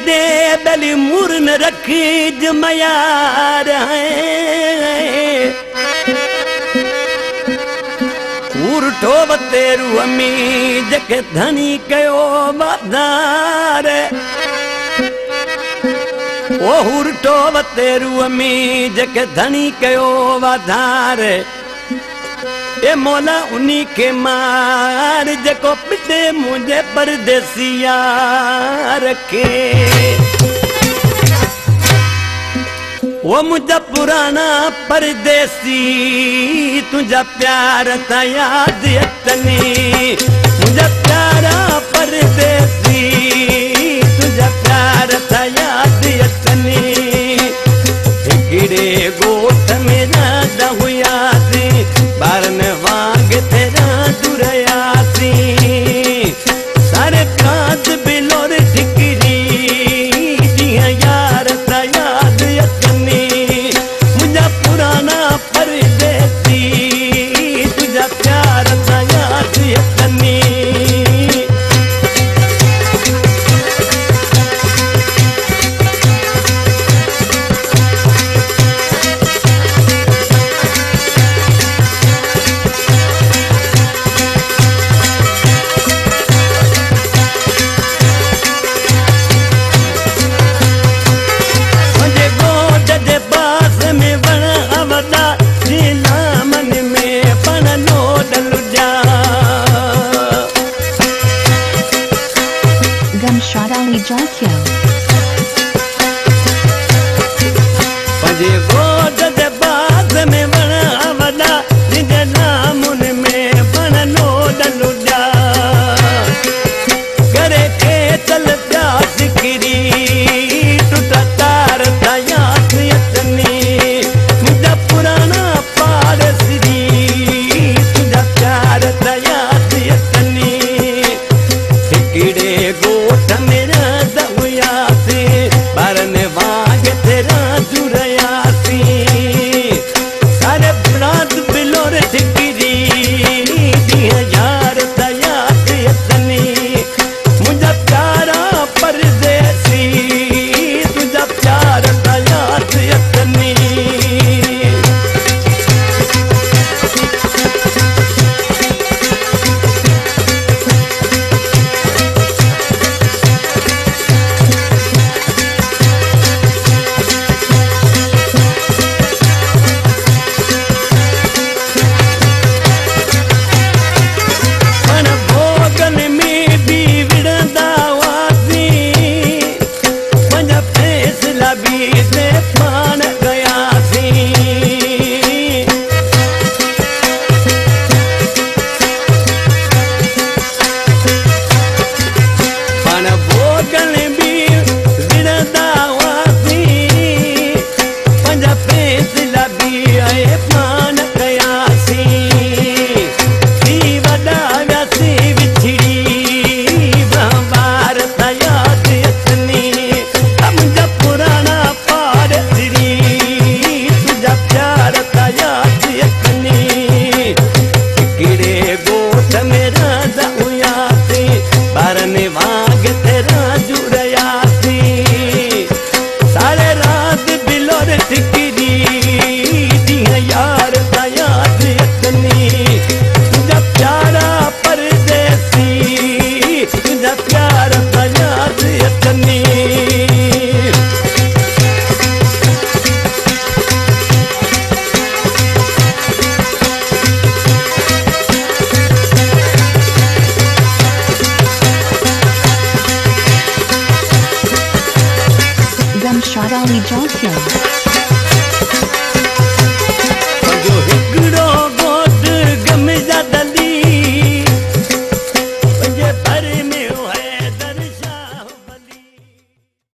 दे बलि मुरन रखी जमयार उर्ठो वतेरु अमी जके धनी कयो वाधार ओ उर्ठो वतेरु अमी जके धनी कयो वाधार ए मौला उन्हीं के मार जको पिटे मुझे परदेसिया रखे वो मुझा पुराना परदेसी तुझा प्यार था याद अतनी मुझा प्यारा परदेसी तुझा प्यार था याद अतनी गिरे गोठ में राजा हुआ सी बारन वांग तेरा दुरया सी सारे कांत बिलोर ठिकरी जिया यार था याद अतनी मुझा पुराना परदेसी तुझा प्यार था याद अतनी Gunshot Ali Jakyo. पंजे गोद दे बात में बना वदा निजे नामुन में बननो डलुजा करे के चल प्यास किरी टूटा तार था याद अतनी मुझा पुराना पारसरी तुझा प्यार था याद अतनी टिकड़े गोठ मेरा दहुया से बारन वाग तेरा जुरया सी सारे प्रांत बिलोर ठिकरी दिया यार दया अतनी मुझा प्यारा परदेसी तुझा प्यार दया अतनी Gunshot Ali Jakyo.